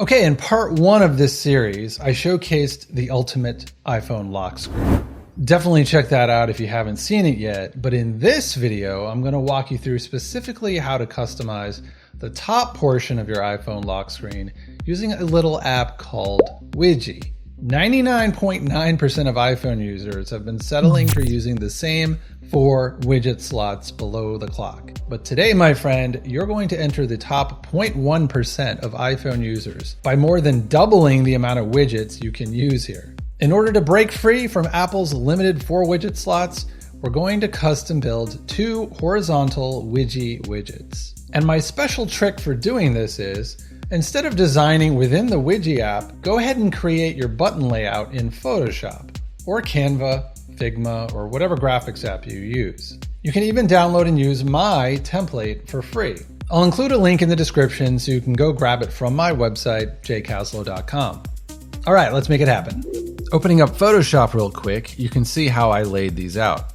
Okay, in part one of this series, I showcased the ultimate iPhone lock screen. Definitely check that out if you haven't seen it yet, but in this video, I'm going to walk you through specifically how to customize the top portion of your iPhone lock screen using a little app called Widgy. 99.9% of iPhone users have been settling for using the same 4 widget slots below the clock. But today, my friend, you're going to enter the top 0.1% of iPhone users by more than doubling the amount of widgets you can use here. In order to break free from Apple's limited 4 widget slots, we're going to custom build 2 horizontal Widgy widgets. And my special trick for doing this is, instead of designing within the Widgy app, go ahead and create your button layout in Photoshop or Canva, Figma, or whatever graphics app you use. You can even download and use my template for free. I'll include a link in the description so you can go grab it from my website, jcaslow.com. All right, let's make it happen. Opening up Photoshop real quick, you can see how I laid these out.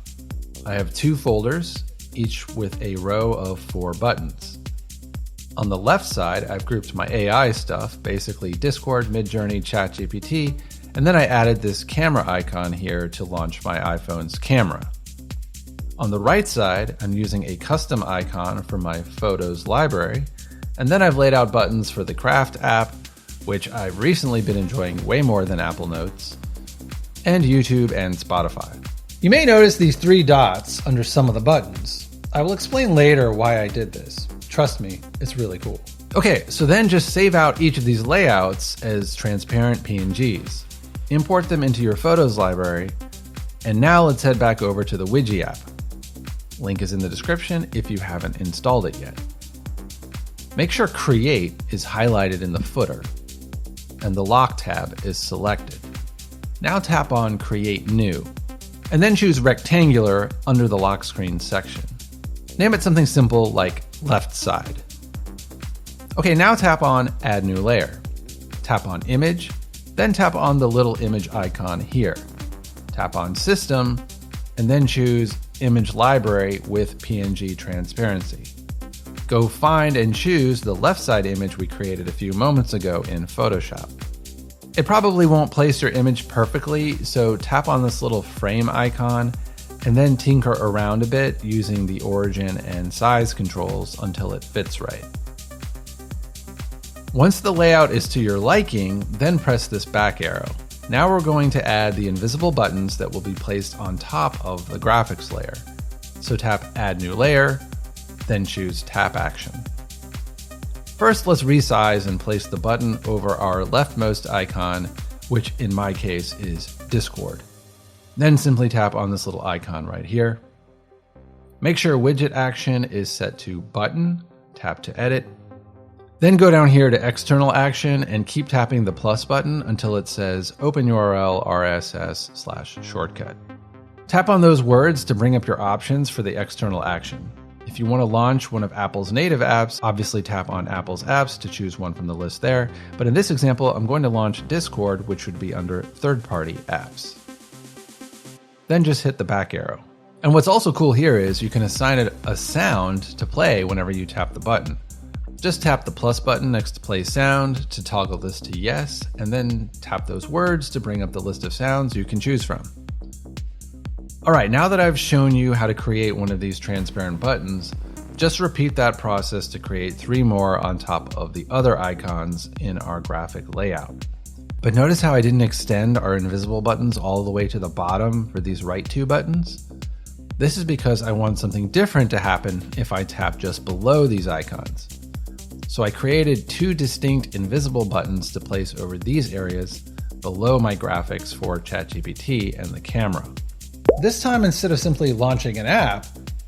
I have 2 folders, each with a row of 4 buttons. On the left side, I've grouped my AI stuff, basically Discord, Midjourney, ChatGPT, and then I added this camera icon here to launch my iPhone's camera. On the right side, I'm using a custom icon for my photos library, and then I've laid out buttons for the Craft app, which I've recently been enjoying way more than Apple Notes, and YouTube and Spotify. You may notice these 3 dots under some of the buttons. I will explain later why I did this. Trust me, it's really cool. Okay, so then just save out each of these layouts as transparent PNGs. Import them into your Photos library, and now let's head back over to the Widgy app. Link is in the description if you haven't installed it yet. Make sure Create is highlighted in the footer, and the Lock tab is selected. Now tap on Create New, and then choose Rectangular under the lock screen section. Name it something simple like Left Side. Okay, now tap on Add New Layer. Tap on Image, then tap on the little image icon here. Tap on System, and then choose Image Library with PNG Transparency. Go find and choose the left side image we created a few moments ago in Photoshop. It probably won't place your image perfectly, so tap on this little frame icon and then tinker around a bit using the origin and size controls until it fits right. Once the layout is to your liking, then press this back arrow. Now we're going to add the invisible buttons that will be placed on top of the graphics layer. So tap Add New Layer, then choose Tap Action. First, let's resize and place the button over our leftmost icon, which in my case is Discord. Then simply tap on this little icon right here. Make sure Widget Action is set to Button, tap to edit. Then go down here to External Action and keep tapping the plus button until it says Open URL RSS/shortcut. Tap on those words to bring up your options for the external action. If you want to launch one of Apple's native apps, obviously tap on Apple's apps to choose one from the list there. But in this example, I'm going to launch Discord, which would be under third-party apps. Then just hit the back arrow. And what's also cool here is you can assign it a sound to play whenever you tap the button. Just tap the plus button next to play sound to toggle this to yes, and then tap those words to bring up the list of sounds you can choose from. All right, now that I've shown you how to create one of these transparent buttons, just repeat that process to create 3 more on top of the other icons in our graphic layout. But notice how I didn't extend our invisible buttons all the way to the bottom for these right 2 buttons? This is because I want something different to happen if I tap just below these icons. So I created 2 distinct invisible buttons to place over these areas below my graphics for ChatGPT and the camera. This time, instead of simply launching an app,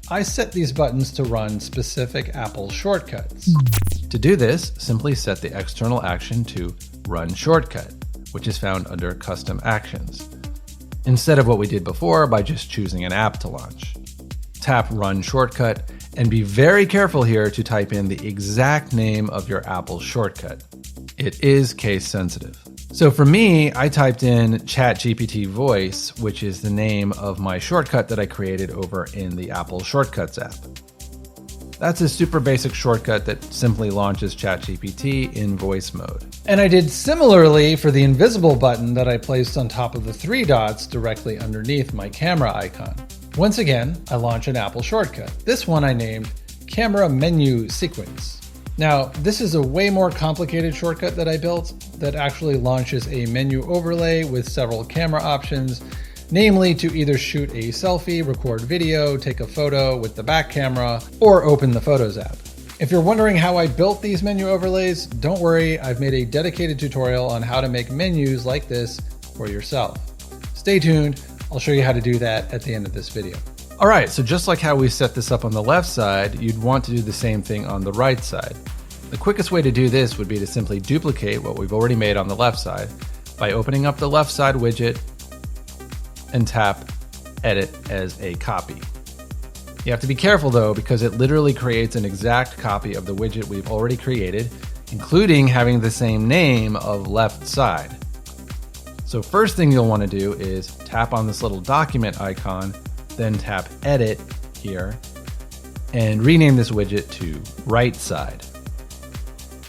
I set these buttons to run specific Apple shortcuts. To do this, simply set the external action to Run Shortcut, which is found under Custom Actions, instead of what we did before by just choosing an app to launch. Tap Run Shortcut, and be very careful here to type in the exact name of your Apple shortcut. It is case sensitive. So for me, I typed in ChatGPT Voice, which is the name of my shortcut that I created over in the Apple Shortcuts app. That's a super basic shortcut that simply launches ChatGPT in voice mode. And I did similarly for the invisible button that I placed on top of the 3 dots directly underneath my camera icon. Once again, I launch an Apple shortcut. This one I named Camera Menu Sequence. Now, this is a way more complicated shortcut that I built that actually launches a menu overlay with several camera options, namely to either shoot a selfie, record video, take a photo with the back camera, or open the Photos app. If you're wondering how I built these menu overlays, don't worry, I've made a dedicated tutorial on how to make menus like this for yourself. Stay tuned, I'll show you how to do that at the end of this video. All right, so just like how we set this up on the left side, you'd want to do the same thing on the right side. The quickest way to do this would be to simply duplicate what we've already made on the left side by opening up the left side widget and tap Edit as a copy. You have to be careful though, because it literally creates an exact copy of the widget we've already created, including having the same name of left side. So first thing you'll want to do is tap on this little document icon, then tap Edit here, and rename this widget to right side.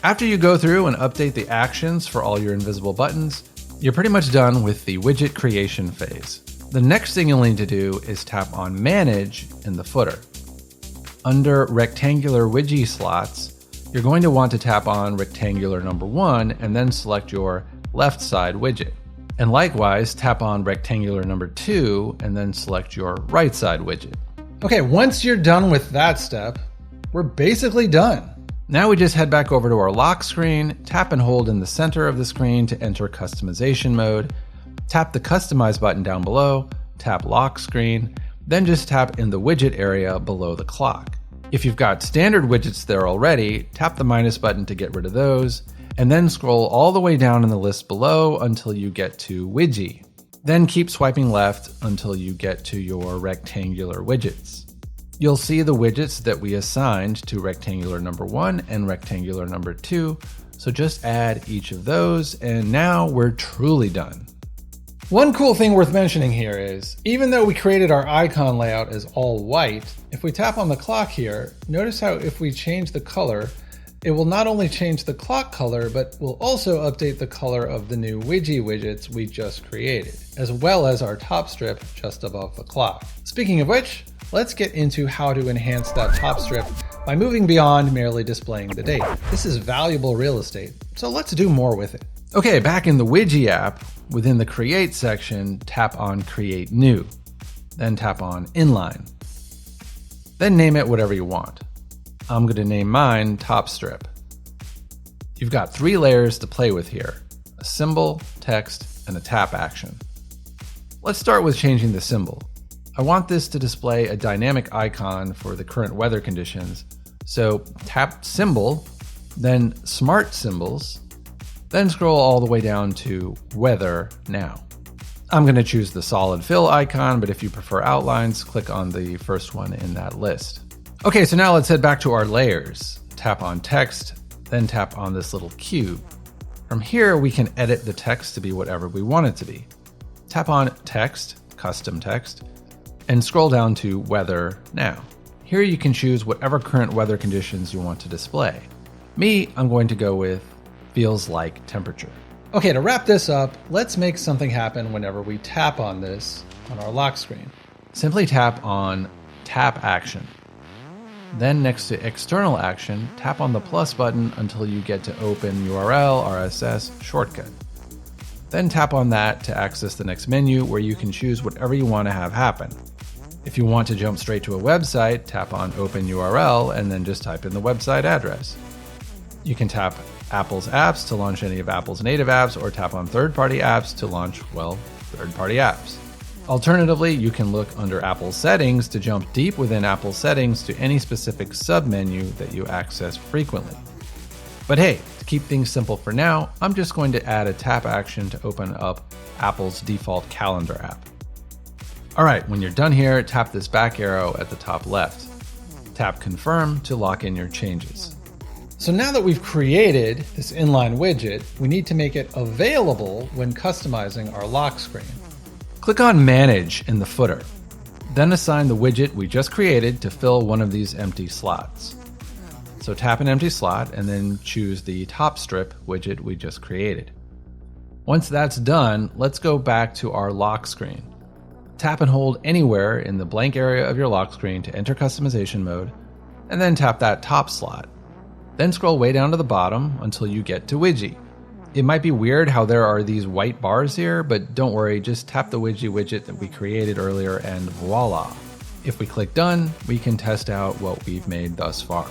After you go through and update the actions for all your invisible buttons, you're pretty much done with the widget creation phase. The next thing you'll need to do is tap on Manage in the footer. Under rectangular Widgy slots, you're going to want to tap on rectangular number 1 and then select your left side widget. And likewise, tap on rectangular number 2 and then select your right side widget. Okay, once you're done with that step, we're basically done. Now we just head back over to our lock screen, tap and hold in the center of the screen to enter customization mode, tap the Customize button down below, tap Lock Screen, then just tap in the widget area below the clock. If you've got standard widgets there already, tap the minus button to get rid of those, and then scroll all the way down in the list below until you get to Widgy. Then keep swiping left until you get to your rectangular widgets. You'll see the widgets that we assigned to rectangular number 1 and rectangular number 2, so just add each of those, and now we're truly done. One cool thing worth mentioning here is, even though we created our icon layout as all white, if we tap on the clock here, notice how if we change the color, it will not only change the clock color, but will also update the color of the new Widgy widgets we just created, as well as our top strip just above the clock. Speaking of which, let's get into how to enhance that top strip by moving beyond merely displaying the date. This is valuable real estate, so let's do more with it. Okay, back in the Widgy app, within the Create section, tap on Create New, then tap on Inline. Then name it whatever you want. I'm going to name mine Top Strip. You've got 3 layers to play with here: a symbol, text, and a tap action. Let's start with changing the symbol. I want this to display a dynamic icon for the current weather conditions, so tap Symbol, then Smart Symbols, then scroll all the way down to Weather Now. I'm going to choose the solid fill icon, but if you prefer outlines, click on the first one in that list. Okay, so now let's head back to our layers. Tap on Text, then tap on this little cube. From here, we can edit the text to be whatever we want it to be. Tap on Text, Custom Text, and scroll down to Weather Now. Here you can choose whatever current weather conditions you want to display. Me, I'm going to go with Feels Like Temperature. Okay, to wrap this up, let's make something happen whenever we tap on this on our lock screen. Simply tap on Tap Action. Then next to External Action, tap on the plus button until you get to Open URL RSS Shortcut. Then tap on that to access the next menu where you can choose whatever you want to have happen. If you want to jump straight to a website, tap on Open URL and then just type in the website address. You can tap Apple's apps to launch any of Apple's native apps, or tap on third-party apps to launch, well, third-party apps. Alternatively, you can look under Apple Settings to jump deep within Apple Settings to any specific submenu that you access frequently. But hey, to keep things simple for now, I'm just going to add a tap action to open up Apple's default calendar app. All right, when you're done here, tap this back arrow at the top left. Tap Confirm to lock in your changes. So now that we've created this inline widget, we need to make it available when customizing our lock screen. Click on Manage in the footer. Then assign the widget we just created to fill one of these empty slots. So tap an empty slot and then choose the top strip widget we just created. Once that's done, let's go back to our lock screen. Tap and hold anywhere in the blank area of your lock screen to enter customization mode, and then tap that top slot. Then scroll way down to the bottom until you get to Widgy. It might be weird how there are these white bars here, but don't worry, just tap the Widgy widget that we created earlier and voila. If we click done, we can test out what we've made thus far.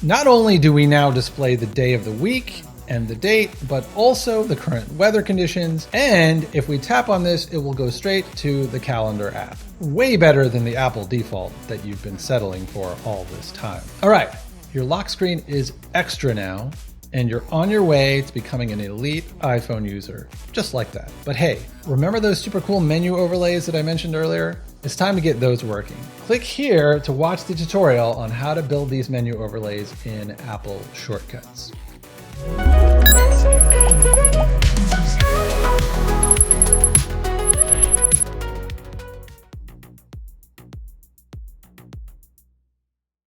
Not only do we now display the day of the week and the date, but also the current weather conditions. And if we tap on this, it will go straight to the calendar app. Way better than the Apple default that you've been settling for all this time. All right, your lock screen is extra now, and you're on your way to becoming an elite iPhone user, just like that. But hey, remember those super cool menu overlays that I mentioned earlier? It's time to get those working. Click here to watch the tutorial on how to build these menu overlays in Apple Shortcuts.